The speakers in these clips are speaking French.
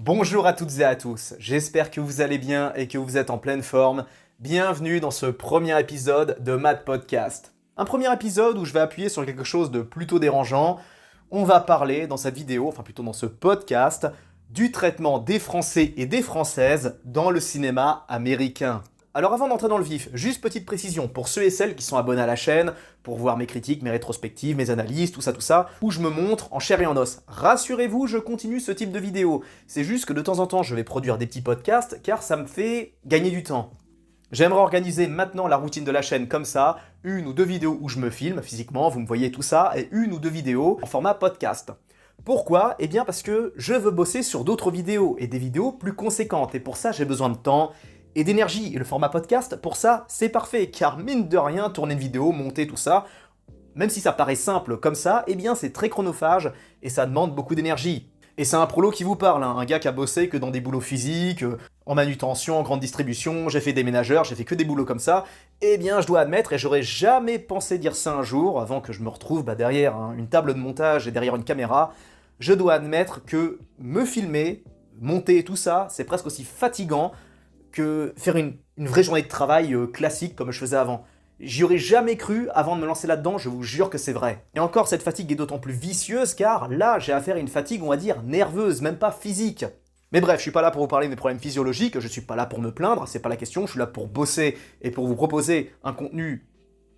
Bonjour à toutes et à tous, j'espère que vous allez bien et que vous êtes en pleine forme. Bienvenue dans ce premier épisode de Mad Podcast. Un premier épisode où je vais appuyer sur quelque chose de plutôt dérangeant. On va parler dans cette vidéo, enfin plutôt dans ce podcast, du traitement des Français et des Françaises dans le cinéma américain. Alors avant d'entrer dans le vif, juste petite précision pour ceux et celles qui sont abonnés à la chaîne, pour voir mes critiques, mes rétrospectives, mes analyses, tout ça, où je me montre en chair et en os. Rassurez-vous, je continue ce type de vidéo. C'est juste que de temps en temps, je vais produire des petits podcasts, car ça me fait gagner du temps. J'aimerais organiser maintenant la routine de la chaîne comme ça, une ou deux vidéos où je me filme physiquement, vous me voyez tout ça, et une ou deux vidéos en format podcast. Pourquoi ? Eh bien parce que je veux bosser sur d'autres vidéos, et des vidéos plus conséquentes, et pour ça j'ai besoin de temps et d'énergie. Et le format podcast, pour ça, c'est parfait, car mine de rien, tourner une vidéo, monter tout ça, même si ça paraît simple comme ça, eh bien c'est très chronophage et ça demande beaucoup d'énergie. Et c'est un prolo qui vous parle, hein, un gars qui a bossé que dans des boulots physiques, en manutention, en grande distribution, j'ai fait déménageur, j'ai fait que des boulots comme ça. Eh bien je dois admettre, et j'aurais jamais pensé dire ça un jour, avant que je me retrouve derrière une table de montage et derrière une caméra, je dois admettre que me filmer, monter tout ça, c'est presque aussi fatigant que faire une vraie journée de travail classique comme je faisais avant. J'y aurais jamais cru avant de me lancer là-dedans, je vous jure que c'est vrai. Et encore, cette fatigue est d'autant plus vicieuse car là, j'ai affaire à une fatigue, on va dire, nerveuse, même pas physique. Mais bref, je suis pas là pour vous parler de mes problèmes physiologiques, je suis pas là pour me plaindre, c'est pas la question, je suis là pour bosser et pour vous proposer un contenu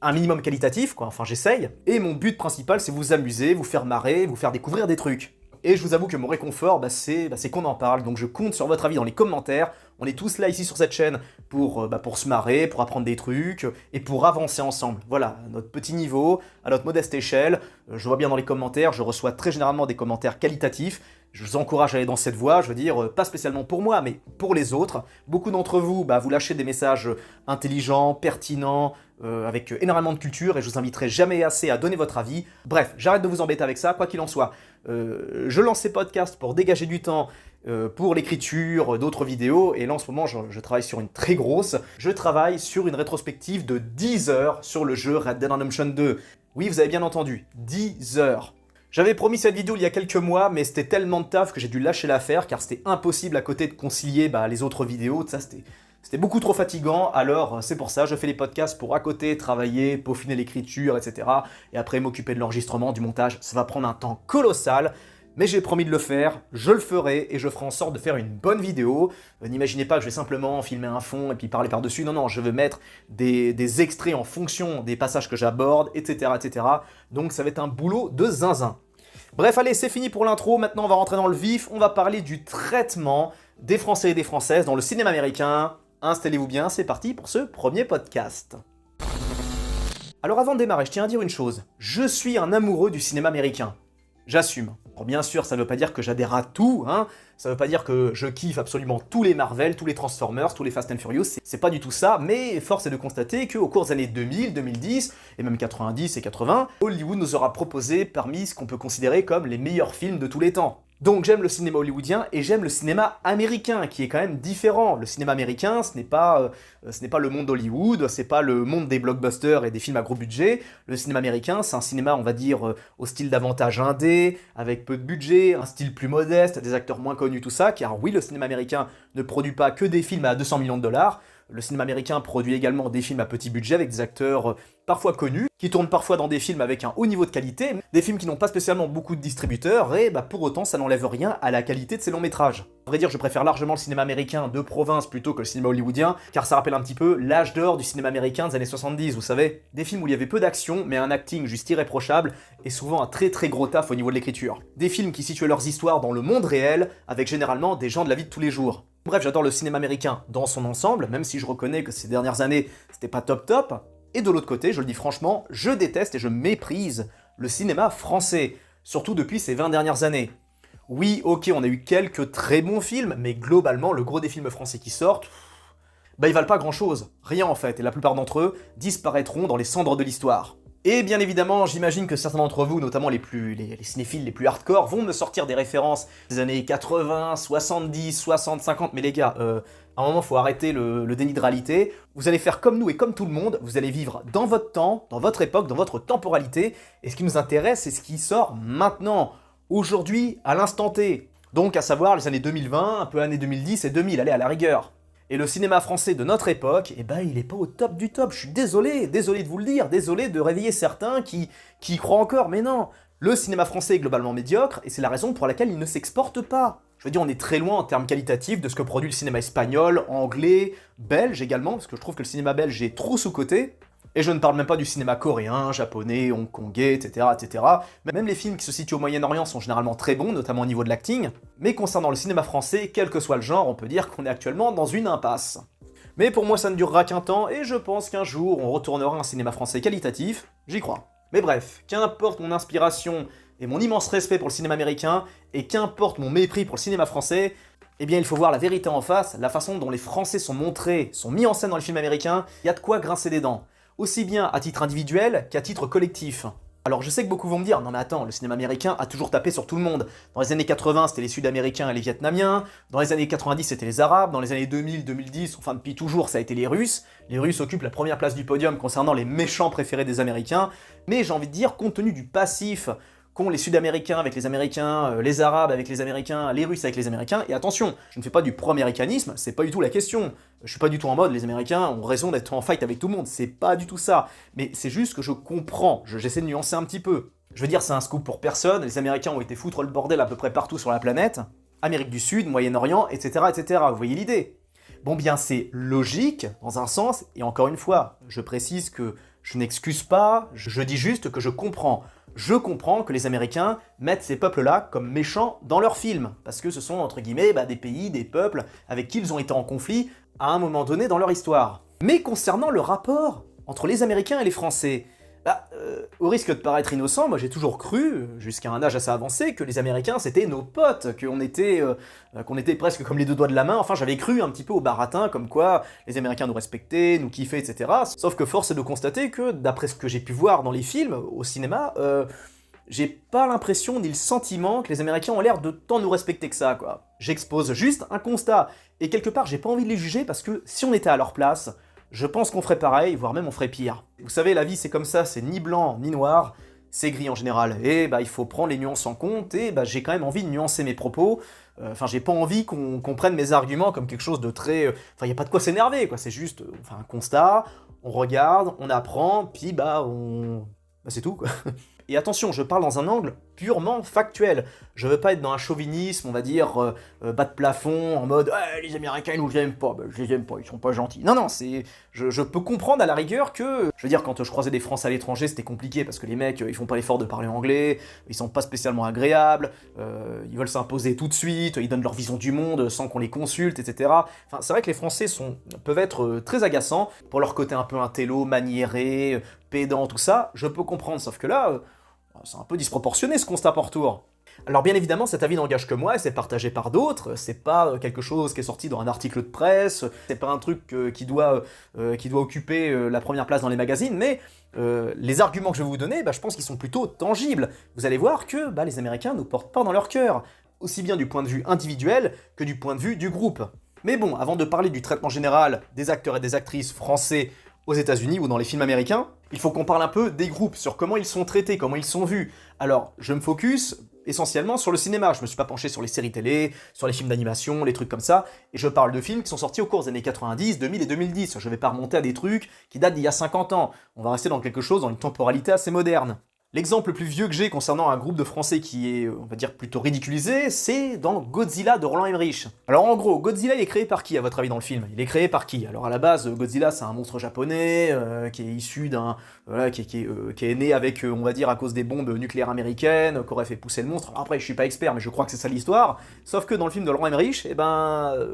un minimum qualitatif, quoi, enfin j'essaye. Et mon but principal, c'est vous amuser, vous faire marrer, vous faire découvrir des trucs. Et je vous avoue que mon réconfort, c'est qu'on en parle, donc je compte sur votre avis dans les commentaires. On est tous là ici sur cette chaîne pour se marrer, pour apprendre des trucs, et pour avancer ensemble. Voilà, à notre petit niveau, à notre modeste échelle. Je vois bien dans les commentaires, je reçois très généralement des commentaires qualitatifs. Je vous encourage à aller dans cette voie, je veux dire, pas spécialement pour moi, mais pour les autres. Beaucoup d'entre vous, vous lâchez des messages intelligents, pertinents, avec énormément de culture, et je vous inviterai jamais assez à donner votre avis. Bref, j'arrête de vous embêter avec ça, quoi qu'il en soit. Je lance ces podcasts pour dégager du temps pour l'écriture d'autres vidéos, et là en ce moment je travaille sur une très grosse. Je travaille sur une rétrospective de 10 heures sur le jeu Red Dead Redemption 2. Oui, vous avez bien entendu, 10 heures. J'avais promis cette vidéo il y a quelques mois, mais c'était tellement de taf que j'ai dû lâcher l'affaire, car c'était impossible à côté de concilier les autres vidéos, tout ça c'était beaucoup trop fatigant, alors c'est pour ça, je fais les podcasts pour à côté travailler, peaufiner l'écriture, etc. Et après m'occuper de l'enregistrement, du montage, ça va prendre un temps colossal, mais j'ai promis de le faire, je le ferai, et je ferai en sorte de faire une bonne vidéo. N'imaginez pas que je vais simplement filmer un fond et puis parler par-dessus, non, je vais mettre des extraits en fonction des passages que j'aborde, etc., etc. Donc ça va être un boulot de zinzin. Bref, allez, c'est fini pour l'intro, maintenant on va rentrer dans le vif, on va parler du traitement des Français et des Françaises dans le cinéma américain. Installez-vous bien, c'est parti pour ce premier podcast. Alors avant de démarrer, je tiens à dire une chose. Je suis un amoureux du cinéma américain. J'assume. Alors bien sûr, ça ne veut pas dire que j'adhère à tout, ça ne veut pas dire que je kiffe absolument tous les Marvel, tous les Transformers, tous les Fast and Furious, c'est pas du tout ça, mais force est de constater qu'au cours des années 2000, 2010, et même 90 et 80, Hollywood nous aura proposé parmi ce qu'on peut considérer comme les meilleurs films de tous les temps. Donc j'aime le cinéma hollywoodien et j'aime le cinéma américain, qui est quand même différent. Le cinéma américain, ce n'est pas le monde d'Hollywood, c'est pas le monde des blockbusters et des films à gros budget. Le cinéma américain, c'est un cinéma, on va dire, au style davantage indé, avec peu de budget, un style plus modeste, des acteurs moins connus, tout ça, car oui, le cinéma américain ne produit pas que des films à 200 millions de dollars. Le cinéma américain produit également des films à petit budget avec des acteurs parfois connus, qui tournent parfois dans des films avec un haut niveau de qualité, des films qui n'ont pas spécialement beaucoup de distributeurs, et pour autant ça n'enlève rien à la qualité de ces longs métrages. À vrai dire, je préfère largement le cinéma américain de province plutôt que le cinéma hollywoodien, car ça rappelle un petit peu l'âge d'or du cinéma américain des années 70, vous savez. Des films où il y avait peu d'action, mais un acting juste irréprochable, et souvent un très très gros taf au niveau de l'écriture. Des films qui situaient leurs histoires dans le monde réel, avec généralement des gens de la vie de tous les jours. Bref, j'adore le cinéma américain dans son ensemble, même si je reconnais que ces dernières années, c'était pas top. Et de l'autre côté, je le dis franchement, je déteste et je méprise le cinéma français, surtout depuis ces 20 dernières années. Oui, ok, on a eu quelques très bons films, mais globalement, le gros des films français qui sortent, ils valent pas grand-chose, rien en fait, et la plupart d'entre eux disparaîtront dans les cendres de l'histoire. Et bien évidemment, j'imagine que certains d'entre vous, notamment les cinéphiles les plus hardcore, vont me sortir des références des années 80, 70, 60, 50, mais les gars, à un moment, faut arrêter le déni de réalité. Vous allez faire comme nous et comme tout le monde, vous allez vivre dans votre temps, dans votre époque, dans votre temporalité, et ce qui nous intéresse, c'est ce qui sort maintenant, aujourd'hui, à l'instant T. Donc à savoir les années 2020, un peu années 2010 et 2000, allez à la rigueur. Et le cinéma français de notre époque, eh ben il est pas au top du top, je suis désolé de vous le dire, désolé de réveiller certains qui y croient encore, mais non. Le cinéma français est globalement médiocre, et c'est la raison pour laquelle il ne s'exporte pas. Je veux dire, on est très loin en termes qualitatifs de ce que produit le cinéma espagnol, anglais, belge également, parce que je trouve que le cinéma belge est trop sous-coté. Et je ne parle même pas du cinéma coréen, japonais, hongkongais, etc., etc. Même les films qui se situent au Moyen-Orient sont généralement très bons, notamment au niveau de l'acting. Mais concernant le cinéma français, quel que soit le genre, on peut dire qu'on est actuellement dans une impasse. Mais pour moi, ça ne durera qu'un temps, et je pense qu'un jour, on retournera à un cinéma français qualitatif, j'y crois. Mais bref, qu'importe mon inspiration et mon immense respect pour le cinéma américain, et qu'importe mon mépris pour le cinéma français, eh bien il faut voir la vérité en face, la façon dont les Français sont montrés, sont mis en scène dans les films américains, il y a de quoi grincer des dents. Aussi bien à titre individuel qu'à titre collectif. Alors je sais que beaucoup vont me dire, non mais attends, le cinéma américain a toujours tapé sur tout le monde. Dans les années 80, c'était les Sud-Américains et les Vietnamiens, dans les années 90, c'était les Arabes, dans les années 2000, 2010, enfin depuis toujours, ça a été les Russes. Les Russes occupent la première place du podium concernant les méchants préférés des Américains, mais j'ai envie de dire, compte tenu du passif qu'ont les Sud-Américains avec les Américains, les Arabes avec les Américains, les Russes avec les Américains, et attention, je ne fais pas du pro-américanisme, c'est pas du tout la question. Je suis pas du tout en mode, les Américains ont raison d'être en fight avec tout le monde, c'est pas du tout ça. Mais c'est juste que je comprends, j'essaie de nuancer un petit peu. Je veux dire, c'est un scoop pour personne, les Américains ont été foutre le bordel à peu près partout sur la planète, Amérique du Sud, Moyen-Orient, etc., etc., vous voyez l'idée. Bon bien, c'est logique, dans un sens, et encore une fois, je précise que je n'excuse pas, je dis juste que je comprends. Je comprends que les Américains mettent ces peuples-là comme méchants dans leurs films, parce que ce sont, entre guillemets, des pays, des peuples avec qui ils ont été en conflit à un moment donné dans leur histoire. Mais concernant le rapport entre les Américains et les Français, au risque de paraître innocent, moi j'ai toujours cru, jusqu'à un âge assez avancé, que les Américains c'était nos potes, qu'on était presque comme les deux doigts de la main, enfin j'avais cru un petit peu au baratin, comme quoi les Américains nous respectaient, nous kiffaient, etc. Sauf que force est de constater que, d'après ce que j'ai pu voir dans les films, au cinéma, j'ai pas l'impression ni le sentiment que les Américains ont l'air de tant nous respecter que ça, quoi. J'expose juste un constat, et quelque part j'ai pas envie de les juger parce que si on était à leur place, je pense qu'on ferait pareil, voire même on ferait pire. Vous savez, la vie c'est comme ça, c'est ni blanc ni noir, c'est gris en général. Et il faut prendre les nuances en compte, et j'ai quand même envie de nuancer mes propos. J'ai pas envie qu'on prenne mes arguments comme quelque chose de très... y a pas de quoi s'énerver, quoi, c'est juste un constat, on regarde, on apprend, puis c'est tout, quoi. Et attention, je parle dans un angle purement factuel. Je veux pas être dans un chauvinisme, on va dire, bas de plafond, en mode les Américains ils nous aiment pas, je les aime pas, ils sont pas gentils. Non, c'est. Je peux comprendre à la rigueur que. Je veux dire, quand je croisais des Français à l'étranger, c'était compliqué parce que les mecs, ils font pas l'effort de parler anglais, ils sont pas spécialement agréables, ils veulent s'imposer tout de suite, ils donnent leur vision du monde sans qu'on les consulte, etc. Enfin, c'est vrai que les Français peuvent être très agaçants pour leur côté un peu intello, maniéré, pédant, tout ça. Je peux comprendre, sauf que là. C'est un peu disproportionné ce constat par tour. Alors bien évidemment, cet avis n'engage que moi, et c'est partagé par d'autres, c'est pas quelque chose qui est sorti dans un article de presse, c'est pas un truc qui doit occuper la première place dans les magazines, mais les arguments que je vais vous donner, je pense qu'ils sont plutôt tangibles. Vous allez voir que les Américains nous portent pas dans leur cœur, aussi bien du point de vue individuel que du point de vue du groupe. Mais bon, avant de parler du traitement général des acteurs et des actrices français aux États-Unis ou dans les films américains, il faut qu'on parle un peu des groupes, sur comment ils sont traités, comment ils sont vus. Alors, je me focus essentiellement sur le cinéma, je me suis pas penché sur les séries télé, sur les films d'animation, les trucs comme ça, et je parle de films qui sont sortis au cours des années 90, 2000 et 2010, je vais pas remonter à des trucs qui datent d'il y a 50 ans, on va rester dans quelque chose, dans une temporalité assez moderne. L'exemple le plus vieux que j'ai concernant un groupe de Français qui est, on va dire, plutôt ridiculisé, c'est dans Godzilla de Roland Emmerich. Alors en gros, Godzilla il est créé par qui à votre avis dans le film? Il est créé par qui? Alors à la base, Godzilla c'est un monstre japonais qui est issu d'un... qui est né avec, on va dire, à cause des bombes nucléaires américaines, qu'aurait fait pousser le monstre. Alors après, je suis pas expert, mais je crois que c'est ça l'histoire. Sauf que dans le film de Roland Emmerich,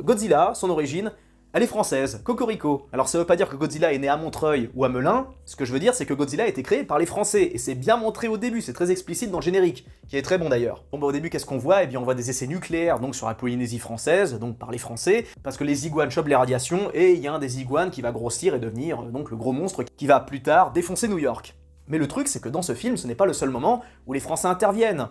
Godzilla, son origine, elle est française, Cocorico. Alors ça veut pas dire que Godzilla est né à Montreuil ou à Melun, ce que je veux dire c'est que Godzilla a été créé par les Français, et c'est bien montré au début, c'est très explicite dans le générique, qui est très bon d'ailleurs. Bon au début qu'est-ce qu'on voit? Eh bien on voit des essais nucléaires, donc sur la Polynésie française, donc par les Français, parce que les iguanes chopent les radiations, et il y a un des iguanes qui va grossir et devenir donc le gros monstre qui va plus tard défoncer New York. Mais le truc c'est que dans ce film, ce n'est pas le seul moment où les Français interviennent.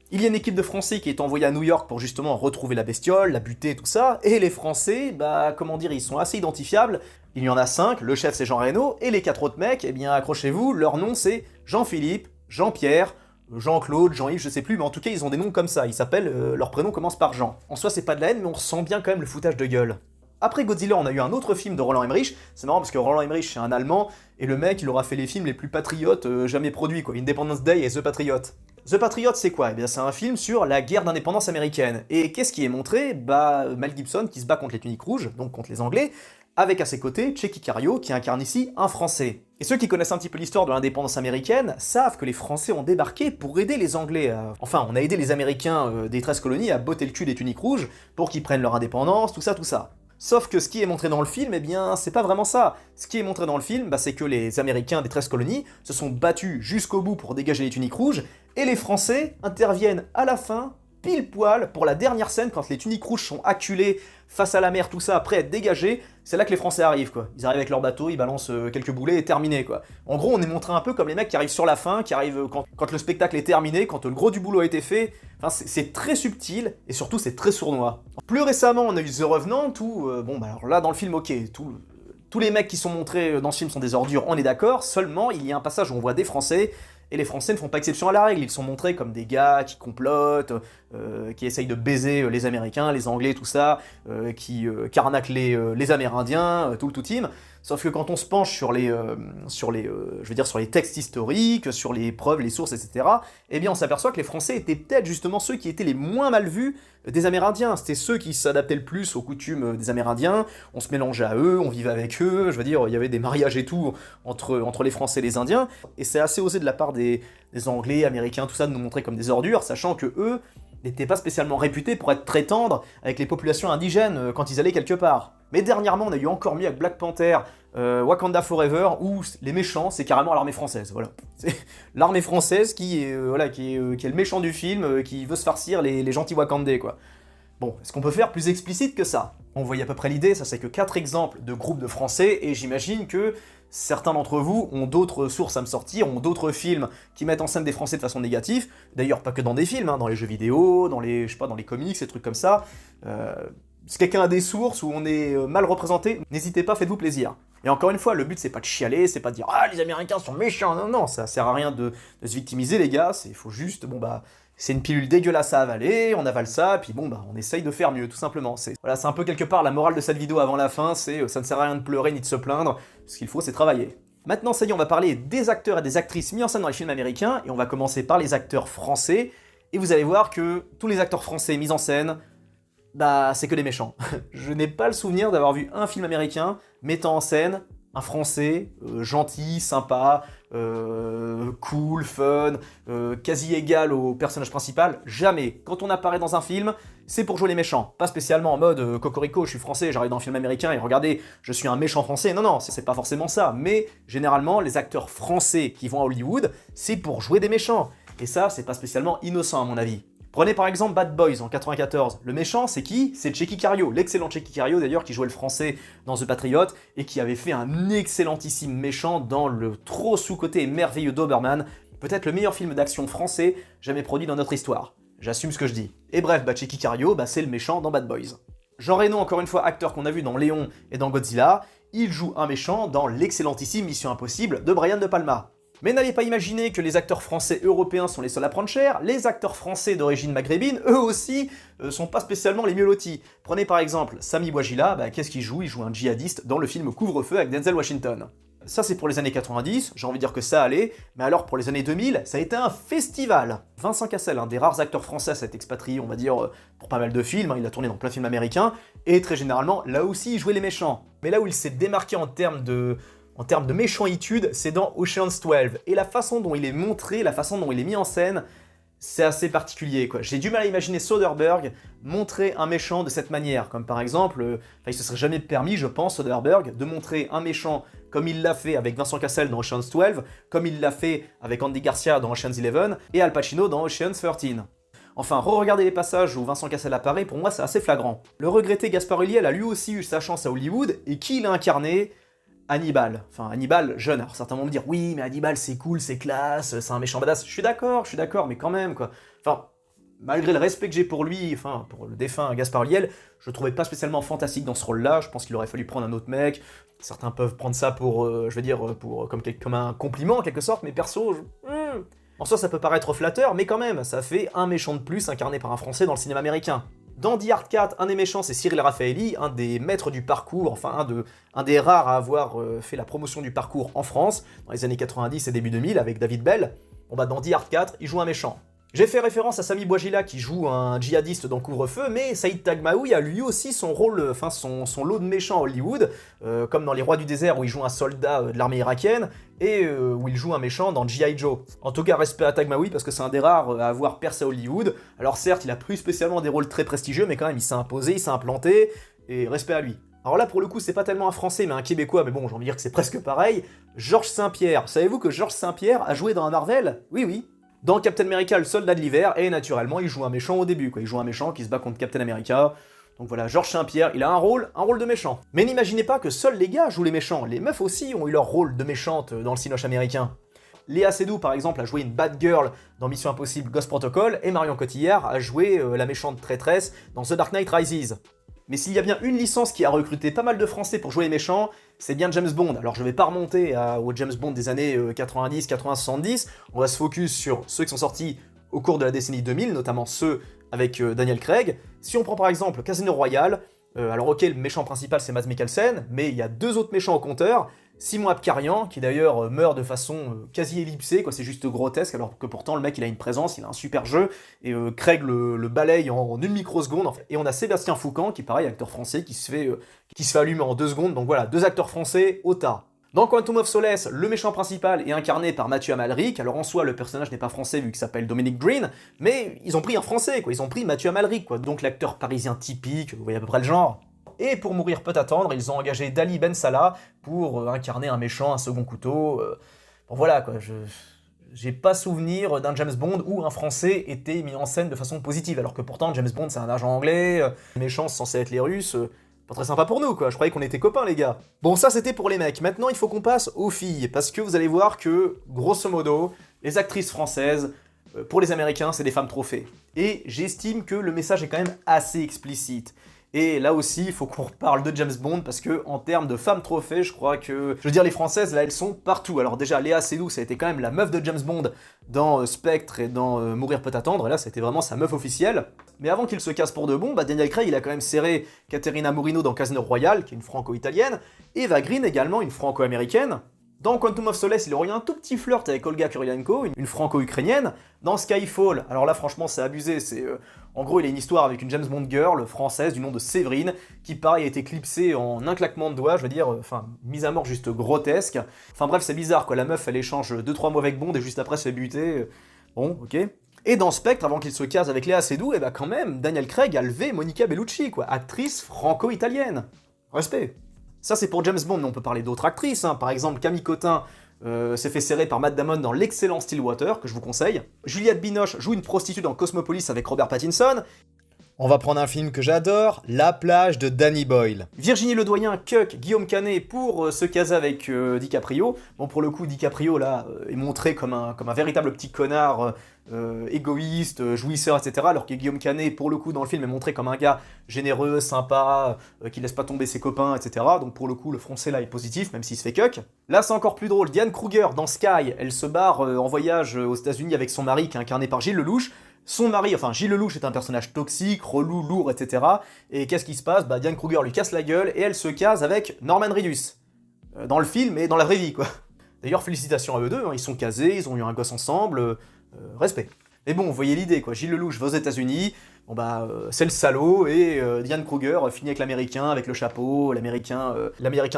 Il y a une équipe de Français qui est envoyée à New York pour justement retrouver la bestiole, la buter, tout ça, et les Français, ils sont assez identifiables. Il y en a 5, le chef c'est Jean Reno, et les 4 autres mecs, accrochez-vous, leur nom c'est Jean-Philippe, Jean-Pierre, Jean-Claude, Jean-Yves, je sais plus, mais en tout cas ils ont des noms comme ça, ils s'appellent, leur prénom commence par Jean. En soi c'est pas de la haine, mais on ressent bien quand même le foutage de gueule. Après Godzilla, on a eu un autre film de Roland Emmerich, c'est marrant parce que Roland Emmerich c'est un Allemand, et le mec il aura fait les films les plus patriotes jamais produits quoi, Independence Day et The Patriot. The Patriot c'est quoi? Eh bien c'est un film sur la guerre d'indépendance américaine. Et qu'est-ce qui est montré? Bah Mel Gibson qui se bat contre les tuniques rouges, donc contre les Anglais, avec à ses côtés Tchéky Karyo qui incarne ici un Français. Et ceux qui connaissent un petit peu l'histoire de l'indépendance américaine savent que les Français ont débarqué pour aider les Anglais à... Enfin, on a aidé les Américains des 13 colonies à botter le cul des tuniques rouges pour qu'ils prennent leur indépendance, tout ça, tout ça. Sauf que ce qui est montré dans le film, eh bien, c'est pas vraiment ça. Ce qui est montré dans le film, bah, c'est que les Américains des 13 colonies se sont battus jusqu'au bout pour dégager les tuniques rouges, et les Français interviennent à la fin, pile poil, pour la dernière scène, quand les tuniques rouges sont acculées face à la mer, tout ça, prêt à être dégagées, c'est là que les Français arrivent, quoi. Ils arrivent avec leur bateau, ils balancent quelques boulets et terminé, quoi. En gros, on est montré un peu comme les mecs qui arrivent sur la fin, qui arrivent quand le spectacle est terminé, quand le gros du boulot a été fait. Enfin, c'est très subtil, et surtout, c'est très sournois. Plus récemment, on a eu The Revenant, où, bon, bah alors là, dans le film, ok, tous les mecs qui sont montrés dans ce film sont des ordures, on est d'accord, seulement, il y a un passage où on voit des Français, et les Français ne font pas exception à la règle, ils sont montrés comme des gars qui complotent, qui essayent de baiser les Américains, les Anglais, tout ça, qui carnaquent les Amérindiens, tout le tout team. Sauf que quand on se penche sur les textes historiques, sur les preuves, les sources, etc., eh bien on s'aperçoit que les Français étaient peut-être justement ceux qui étaient les moins mal vus des Amérindiens. C'était ceux qui s'adaptaient le plus aux coutumes des Amérindiens, on se mélangeait à eux, on vivait avec eux, je veux dire, il y avait des mariages et tout entre les Français et les Indiens, et c'est assez osé de la part des Anglais, Américains, tout ça, de nous montrer comme des ordures, sachant que eux n'étaient pas spécialement réputés pour être très tendres avec les populations indigènes quand ils allaient quelque part. Mais dernièrement, on a eu encore mieux avec Black Panther, Wakanda Forever, où les méchants, c'est carrément l'armée française, voilà. C'est l'armée française qui est le méchant du film, qui veut se farcir les gentils Wakandais, quoi. Bon, est-ce qu'on peut faire plus explicite que ça? On voyait à peu près l'idée, ça c'est que 4 exemples de groupes de Français, et j'imagine que certains d'entre vous ont d'autres sources à me sortir, ont d'autres films qui mettent en scène des Français de façon négative, d'ailleurs pas que dans des films, hein, dans les jeux vidéo, dans les comics, des trucs comme ça. Si quelqu'un a des sources où on est mal représenté, n'hésitez pas, faites-vous plaisir. Et encore une fois, le but c'est pas de chialer, c'est pas de dire « Ah, les Américains sont méchants !» Non, non, ça sert à rien de se victimiser les gars, il faut juste, bon bah... C'est une pilule dégueulasse à avaler, on avale ça, puis bon bah on essaye de faire mieux, tout simplement. Voilà, c'est un peu quelque part la morale de cette vidéo avant la fin, c'est ça ne sert à rien de pleurer ni de se plaindre, ce qu'il faut c'est travailler. Maintenant ça y est, on va parler des acteurs et des actrices mis en scène dans les films américains, et on va commencer par les acteurs français, et vous allez voir que tous les acteurs français mis en scène, bah c'est que des méchants. Je n'ai pas le souvenir d'avoir vu un film américain mettant en scène un Français gentil, sympa, cool, fun, quasi égal au personnage principal, jamais. Quand on apparaît dans un film, c'est pour jouer les méchants. Pas spécialement en mode cocorico, je suis français, j'arrive dans un film américain et regardez, je suis un méchant français. Non, non, c'est pas forcément ça. Mais généralement, les acteurs français qui vont à Hollywood, c'est pour jouer des méchants. Et ça, c'est pas spécialement innocent à mon avis. Prenez par exemple Bad Boys en 94. Le méchant, c'est qui? C'est Tchéky Karyo, l'excellent Tchéky Karyo d'ailleurs, qui jouait le français dans The Patriot, et qui avait fait un excellentissime méchant dans le trop sous-coté et merveilleux Doberman, peut-être le meilleur film d'action français jamais produit dans notre histoire. J'assume ce que je dis. Et bref, Tchéky Karyo, c'est le méchant dans Bad Boys. Jean Reno, encore une fois, acteur qu'on a vu dans Léon et dans Godzilla, il joue un méchant dans l'excellentissime Mission Impossible de Brian De Palma. Mais n'allez pas imaginer que les acteurs français européens sont les seuls à prendre cher, les acteurs français d'origine maghrébine, eux aussi, sont pas spécialement les mieux lotis. Prenez par exemple Sami Bouajila, qu'est-ce qu'il joue? Il joue un djihadiste dans le film Couvre-feu avec Denzel Washington. Ça c'est pour les années 90, j'ai envie de dire que ça allait, mais alors pour les années 2000, ça a été un festival. Vincent Cassel, un des rares acteurs français à s'être expatrié, on va dire, pour pas mal de films, il a tourné dans plein de films américains, et très généralement, là aussi il jouait les méchants. Mais là où il s'est démarqué en termes de méchanitude, c'est dans Ocean's 12. Et la façon dont il est montré, la façon dont il est mis en scène, c'est assez particulier, quoi. J'ai du mal à imaginer Soderbergh montrer un méchant de cette manière. Comme par exemple, il se serait jamais permis, je pense, Soderbergh, de montrer un méchant comme il l'a fait avec Vincent Cassel dans Ocean's 12, comme il l'a fait avec Andy Garcia dans Ocean's 11, et Al Pacino dans Ocean's 13. Enfin, re-regardez les passages où Vincent Cassel apparaît, pour moi c'est assez flagrant. Le regretté Gaspard Ulliel a lui aussi eu sa chance à Hollywood, et qui l'a incarné? Hannibal. Enfin, Hannibal jeune. Alors certains vont me dire, oui, mais Hannibal c'est cool, c'est classe, c'est un méchant badass. Je suis d'accord, mais quand même, quoi. Enfin, malgré le respect que j'ai pour lui, enfin, pour le défunt Gaspard Ulliel, je le trouvais pas spécialement fantastique dans ce rôle-là. Je pense qu'il aurait fallu prendre un autre mec. Certains peuvent prendre ça pour, comme un compliment en quelque sorte, mais perso, En soi, ça peut paraître flatteur, mais quand même, ça fait un méchant de plus incarné par un Français dans le cinéma américain. Dans Die Hard 4, un des méchants, c'est Cyril Raffaelli, un des maîtres du parcours, enfin un des rares à avoir fait la promotion du parcours en France, dans les années 90 et début 2000, avec David Bell. Bon bah dans Die Hard 4, il joue un méchant. J'ai fait référence à Sami Bouajila qui joue un djihadiste dans Couvre-feu, mais Saïd Taghmaoui a lui aussi son rôle, enfin son lot de méchants à Hollywood, comme dans Les Rois du désert où il joue un soldat de l'armée irakienne, et où il joue un méchant dans G.I. Joe. En tout cas, respect à Taghmaoui parce que c'est un des rares à avoir percé à Hollywood. Alors certes, il a plus spécialement des rôles très prestigieux, mais quand même il s'est imposé, il s'est implanté, et respect à lui. Alors là, pour le coup, c'est pas tellement un Français, mais un Québécois, mais bon, j'ai envie de dire que c'est presque pareil. Georges Saint-Pierre. Savez-vous que Georges Saint-Pierre a joué dans un Marvel? Oui, oui. Dans Captain America, le soldat de l'hiver, et naturellement, il joue un méchant au début, quoi. Il joue un méchant qui se bat contre Captain America. Donc voilà, Georges Saint-Pierre, il a un rôle de méchant. Mais n'imaginez pas que seuls les gars jouent les méchants, les meufs aussi ont eu leur rôle de méchante dans le cinoche américain. Léa Seydoux, par exemple, a joué une bad girl dans Mission Impossible Ghost Protocol, et Marion Cotillard a joué la méchante traîtresse dans The Dark Knight Rises. Mais s'il y a bien une licence qui a recruté pas mal de Français pour jouer les méchants, c'est bien James Bond. Alors je vais pas remonter au James Bond des années 90, 80, 70, on va se focus sur ceux qui sont sortis au cours de la décennie 2000, notamment ceux avec Daniel Craig. Si on prend par exemple Casino Royale, alors ok, le méchant principal c'est Mads Mikkelsen, mais il y a deux autres méchants au compteur, Simon Abkarian, qui d'ailleurs meurt de façon quasi ellipsée, quoi, c'est juste grotesque, alors que pourtant le mec il a une présence, il a un super jeu, et Craig le balaye en une microseconde, en fait. Et on a Sébastien Foucan, qui pareil, acteur français, qui se fait allumer en 2 secondes, donc voilà, 2 acteurs français au tas. Dans Quantum of Solace, le méchant principal est incarné par Mathieu Amalric, alors en soi le personnage n'est pas français vu qu'il s'appelle Dominic Green, mais ils ont pris un français, quoi, ils ont pris Mathieu Amalric, quoi, donc l'acteur parisien typique, vous voyez à peu près le genre. Et pour mourir peut attendre, ils ont engagé Dali Ben Salah pour incarner un méchant, un second couteau. Bon voilà quoi, j'ai pas souvenir d'un James Bond où un Français était mis en scène de façon positive, alors que pourtant James Bond c'est un agent anglais, les méchants c'est censé être les Russes, pas très sympa pour nous quoi, je croyais qu'on était copains les gars. Bon ça c'était pour les mecs, maintenant il faut qu'on passe aux filles, parce que vous allez voir que, grosso modo, les actrices françaises, pour les Américains c'est des femmes trophées. Et j'estime que le message est quand même assez explicite. Et là aussi, il faut qu'on reparle de James Bond parce que en termes de femmes trophées, je crois que, je veux dire, les françaises là, elles sont partout. Alors déjà, Léa Seydoux, ça a été quand même la meuf de James Bond dans Spectre et dans Mourir peut attendre. Et là, c'était vraiment sa meuf officielle. Mais avant qu'il se casse pour de bon, Daniel Craig, il a quand même serré Caterina Murino dans Casino Royale, qui est une franco-italienne, et Eva Green également, une franco-américaine. Dans Quantum of Solace, il aurait eu un tout petit flirt avec Olga Kurylenko, une franco-ukrainienne. Dans Skyfall, alors là franchement c'est abusé, en gros il a une histoire avec une James Bond girl française du nom de Séverine, qui pareil a été clipsée en un claquement de doigts, je veux dire, mise à mort juste grotesque. Enfin bref c'est bizarre quoi, la meuf elle échange 2-3 mots avec Bond et juste après se fait buter. Bon ok. Et dans Spectre, avant qu'il se case avec Léa Seydoux, et quand même, Daniel Craig a levé Monica Bellucci, quoi, actrice franco-italienne. Respect. Ça c'est pour James Bond, mais on peut parler d'autres actrices, hein. Par exemple Camille Cotin s'est fait serrer par Matt Damon dans l'excellent Stillwater, que je vous conseille. Juliette Binoche joue une prostituée dans Cosmopolis avec Robert Pattinson. On va prendre un film que j'adore, La plage de Danny Boyle. Virginie Ledoyen cuck Guillaume Canet pour se caser avec DiCaprio. Bon pour le coup DiCaprio là est montré comme un véritable petit connard égoïste, jouisseur, etc. Alors que Guillaume Canet pour le coup dans le film est montré comme un gars généreux, sympa, qui laisse pas tomber ses copains, etc. Donc pour le coup le français là est positif même s'il se fait cuck. Là c'est encore plus drôle, Diane Kruger dans Sky, elle se barre en voyage aux États-Unis avec son mari qui est incarné par Gilles Lelouch. Son mari, enfin Gilles Lelouch est un personnage toxique, relou, lourd, etc. Et qu'est-ce qui se passe? Diane Kruger lui casse la gueule et elle se case avec Norman Reedus. Dans le film et dans la vraie vie, quoi. D'ailleurs, félicitations à eux deux, hein, ils sont casés, ils ont eu un gosse ensemble, respect. Mais bon, vous voyez l'idée, quoi. Gilles Lelouch va aux États-Unis, c'est le salaud, et Diane Kruger finit avec l'américain, avec le chapeau, l'américain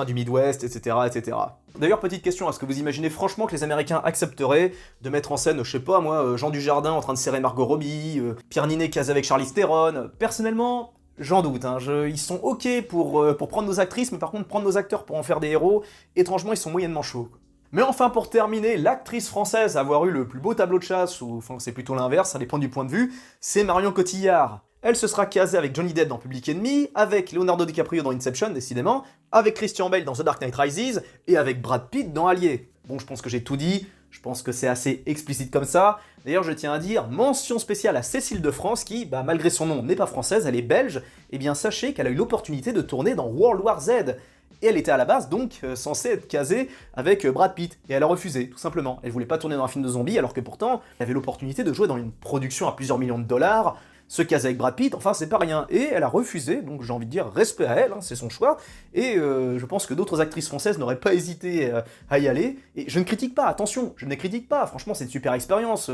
du Midwest, etc., etc. D'ailleurs, petite question, est-ce que vous imaginez franchement que les Américains accepteraient de mettre en scène, je sais pas moi, Jean Dujardin en train de serrer Margot Robbie, Pierre Ninet casé avec Charlize Theron? Personnellement, j'en doute, hein. Ils sont ok pour prendre nos actrices, mais par contre prendre nos acteurs pour en faire des héros, étrangement ils sont moyennement chauds. Mais enfin, pour terminer, l'actrice française à avoir eu le plus beau tableau de chasse, ou enfin c'est plutôt l'inverse, ça dépend du point de vue, c'est Marion Cotillard. Elle se sera casée avec Johnny Depp dans Public Enemy, avec Leonardo DiCaprio dans Inception, décidément, avec Christian Bale dans The Dark Knight Rises, et avec Brad Pitt dans Allier. Bon, je pense que j'ai tout dit, je pense que c'est assez explicite comme ça. D'ailleurs, je tiens à dire, mention spéciale à Cécile de France qui, malgré son nom, n'est pas française, elle est belge, et bien sachez qu'elle a eu l'opportunité de tourner dans World War Z. Et elle était à la base donc censée être casée avec Brad Pitt, et elle a refusé, tout simplement. Elle voulait pas tourner dans un film de zombies, alors que pourtant, elle avait l'opportunité de jouer dans une production à plusieurs millions de dollars, se caser avec Brad Pitt, enfin c'est pas rien. Et elle a refusé, donc j'ai envie de dire respect à elle, hein, c'est son choix, et je pense que d'autres actrices françaises n'auraient pas hésité à y aller. Et je ne critique pas, attention, je ne les critique pas, franchement c'est une super expérience.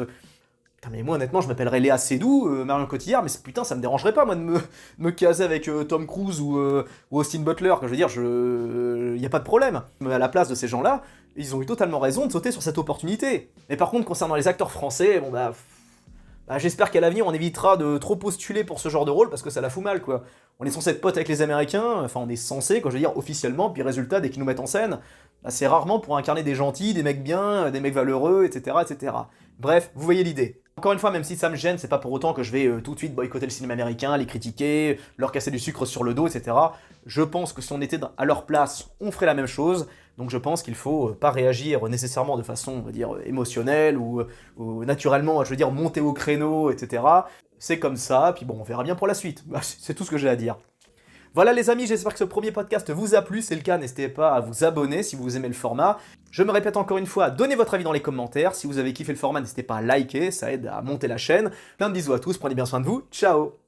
Putain, mais moi honnêtement je m'appellerais Léa Seydoux, Marion Cotillard, mais putain ça me dérangerait pas moi de me caser avec Tom Cruise ou Austin Butler, que je veux dire, y a pas de problème. Mais à la place de ces gens-là, ils ont eu totalement raison de sauter sur cette opportunité. Mais par contre concernant les acteurs français, bon bah, j'espère qu'à l'avenir on évitera de trop postuler pour ce genre de rôle parce que ça la fout mal quoi. On est censé être potes avec les Américains, enfin on est censé, quand je veux dire officiellement, puis résultat dès qu'ils nous mettent en scène, bah, c'est rarement pour incarner des gentils, des mecs bien, des mecs valeureux, etc. etc. Bref, vous voyez l'idée. Encore une fois, même si ça me gêne, c'est pas pour autant que je vais tout de suite boycotter le cinéma américain, les critiquer, leur casser du sucre sur le dos, etc. Je pense que si on était à leur place, on ferait la même chose. Donc je pense qu'il faut pas réagir nécessairement de façon, on va dire, émotionnelle ou naturellement, je veux dire, monter au créneau, etc. C'est comme ça, puis bon, on verra bien pour la suite. C'est tout ce que j'ai à dire. Voilà les amis, j'espère que ce premier podcast vous a plu. Si c'est le cas, n'hésitez pas à vous abonner si vous aimez le format. Je me répète encore une fois, donnez votre avis dans les commentaires. Si vous avez kiffé le format, n'hésitez pas à liker, ça aide à monter la chaîne. Plein de bisous à tous, prenez bien soin de vous. Ciao!